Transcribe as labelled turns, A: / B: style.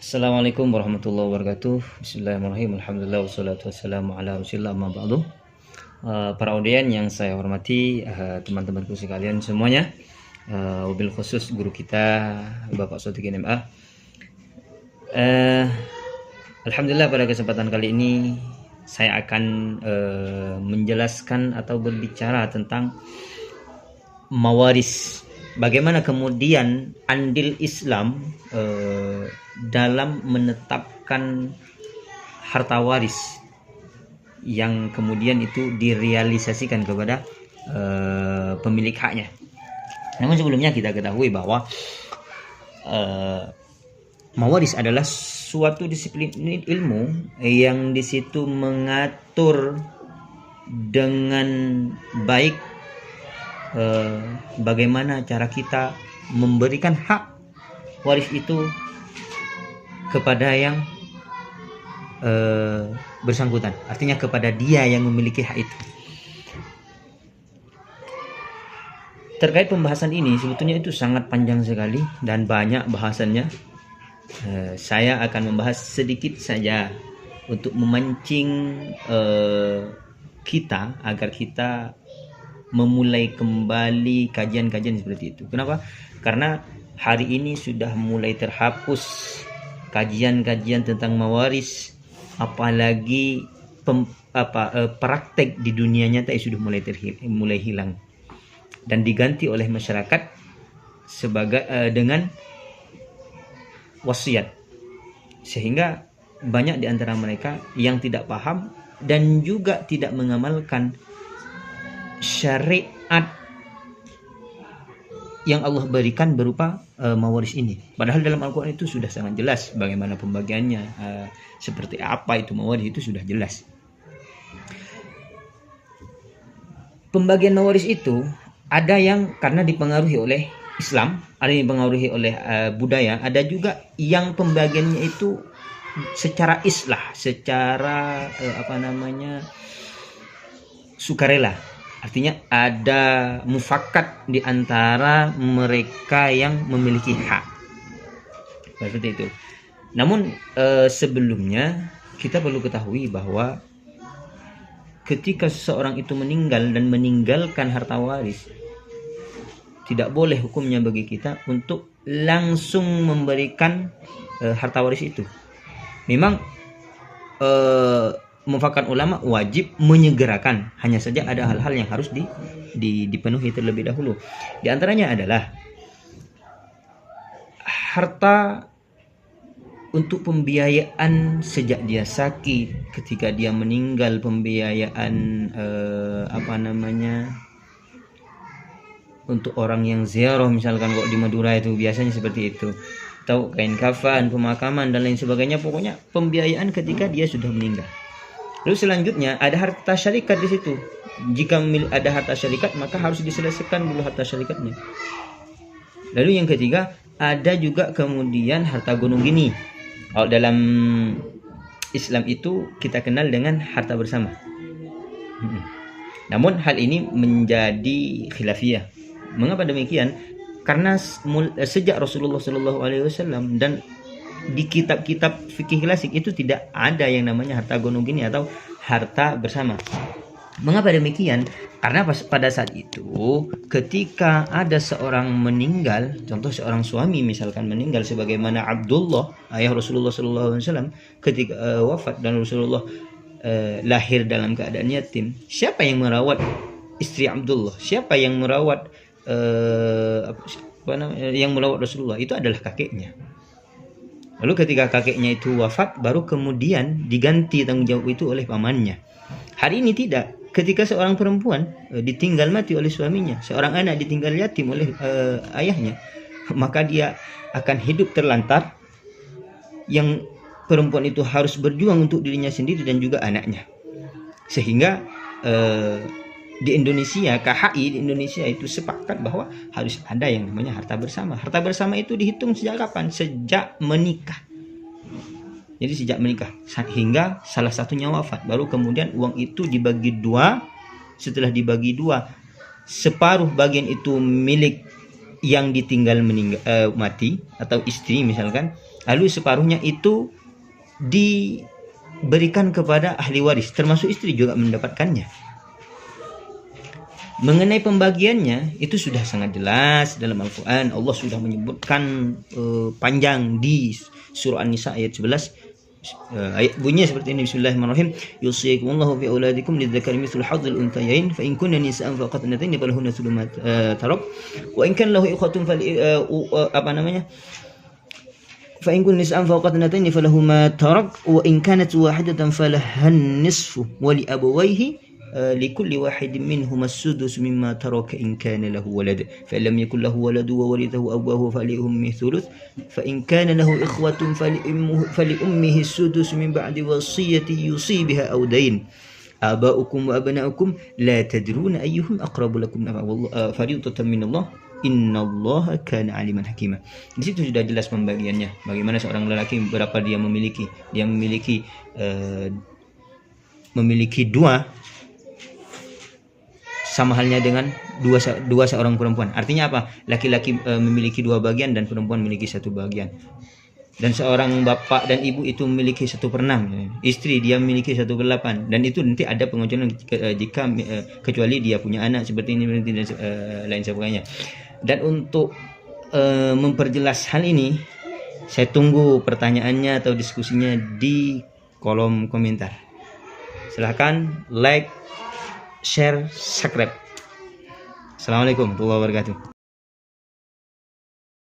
A: Assalamualaikum warahmatullahi wabarakatuh. Bismillahirrahmanirrahim. Alhamdulillah wassalatu wassalamu ala Rasulillah amma ba'du. Para audien yang saya hormati, teman-temanku sekalian semuanya, wabil khusus guru kita Bapak Sotikin MA. Alhamdulillah pada kesempatan kali ini saya akan menjelaskan atau berbicara tentang mawaris. Bagaimana kemudian andil Islam dalam menetapkan harta waris yang kemudian itu direalisasikan kepada pemilik haknya. Namun sebelumnya kita ketahui bahwa mawaris adalah suatu disiplin ilmu yang di situ mengatur dengan baik bagaimana cara kita memberikan hak waris itu kepada yang bersangkutan, artinya kepada dia yang memiliki hak itu. Terkait pembahasan ini sebetulnya itu sangat panjang sekali dan banyak bahasannya. Saya akan membahas sedikit saja untuk memancing kita agar kita memulai kembali kajian-kajian seperti itu. Kenapa? Karena hari ini sudah mulai terhapus kajian-kajian tentang mawaris, apalagi praktek di dunia nyata sudah mulai hilang dan diganti oleh masyarakat sebagai dengan wasiat, sehingga banyak di antara mereka yang tidak paham dan juga tidak mengamalkan syariat yang Allah berikan berupa mawaris ini. Padahal dalam Al-Quran itu sudah sangat jelas bagaimana pembagiannya, seperti apa itu mawaris itu sudah jelas. Pembagian mawaris itu ada yang karena dipengaruhi oleh Islam, ada yang dipengaruhi oleh budaya, ada juga yang pembagiannya itu secara islah, secara sukarela. Artinya ada mufakat di antara mereka yang memiliki hak. Seperti itu. Namun sebelumnya kita perlu ketahui bahwa ketika seseorang itu meninggal dan meninggalkan harta waris, tidak boleh hukumnya bagi kita untuk langsung memberikan harta waris itu. Memang mufakat ulama wajib menyegerakan, hanya saja ada hal-hal yang harus dipenuhi terlebih dahulu. Di antaranya adalah harta untuk pembiayaan sejak dia sakit, ketika dia meninggal, pembiayaan untuk orang yang ziarah, misalkan kok di Madura itu biasanya seperti itu, atau kain kafan, pemakaman dan lain sebagainya. Pokoknya pembiayaan ketika dia sudah meninggal. Lalu selanjutnya ada harta syarikat di situ. Jika ada harta syarikat, maka harus diselesaikan dulu harta syarikatnya. Lalu yang ketiga, ada juga kemudian harta gunung gini. Kalau dalam Islam itu kita kenal dengan harta bersama. Namun hal ini menjadi khilafiyah. Mengapa demikian? Karena sejak Rasulullah SAW dan di kitab-kitab fikih klasik itu tidak ada yang namanya harta gonong gini atau harta bersama. Mengapa demikian? Karena pada saat itu ketika ada seorang meninggal, contoh seorang suami misalkan meninggal, sebagaimana Abdullah ayah Rasulullah SAW ketika wafat dan Rasulullah lahir dalam keadaan yatim, siapa yang merawat istri Abdullah? Siapa yang merawat Rasulullah? Itu adalah kakeknya. Lalu ketika kakeknya itu wafat, baru kemudian diganti tanggung jawab itu oleh pamannya. Hari ini tidak. Ketika seorang perempuan ditinggal mati oleh suaminya, seorang anak ditinggal yatim oleh ayahnya, maka dia akan hidup terlantar, yang perempuan itu harus berjuang untuk dirinya sendiri dan juga anaknya. Sehingga di Indonesia, KHI di Indonesia itu sepakat bahwa harus ada yang namanya harta bersama. Harta bersama itu dihitung sejak kapan? Sejak menikah. Jadi sejak menikah hingga salah satunya wafat, baru kemudian uang itu dibagi dua. Setelah dibagi dua, separuh bagian itu milik yang ditinggal mati atau istri misalkan, lalu separuhnya itu diberikan kepada ahli waris, termasuk istri juga mendapatkannya. Mengenai pembagiannya itu sudah sangat jelas dalam Al-Quran. Allah sudah menyebutkan panjang di surah An-Nisa ayat 11. Ayat bunyinya seperti ini, bismillahirrahmanirrahim, yusikumullahu fi auladikum lidzakari mithlu hadzil unthayain fa in kunna nisaan fawqa thnatayn falahunna thuluthu ma tarak wa in kana lahu ikhwatun fa in kunna nisaan fawqa thnatayn falahu ma tarak wa in kanat wahidatan falahan nisfu wa li abawayhi likulli wahidin minhum as-sudus mimma taraka in kana lahu walad fa lam yakul lahu walad wa warithahu abawahu fa li ummihi thuluth fa in kana lahu ikhwatun fa li ummihi as-sudus min ba'di wasiyati yusi biha aw dayn aba'ukum wa abna'ukum la tadruna ayyuhum aqrabu lakum nafa'a fariidatan min Allah innallaha kana aliman hakima. Di situ sudah jelas pembagiannya, bagaimana seorang lelaki berapa dia memiliki. Dia memiliki dua, sama halnya dengan dua seorang perempuan. Artinya apa? Laki-laki memiliki 2 bagian dan perempuan memiliki 1 bagian. Dan seorang bapak dan ibu itu memiliki 1/6. Istri dia memiliki 1/8. Dan itu nanti ada pengecualian jika kecuali dia punya anak seperti ini dan lain sebagainya. Dan untuk memperjelas hal ini, saya tunggu pertanyaannya atau diskusinya di kolom komentar. Silahkan like, share, subscribe. Assalamualaikum warahmatullahi wabarakatuh.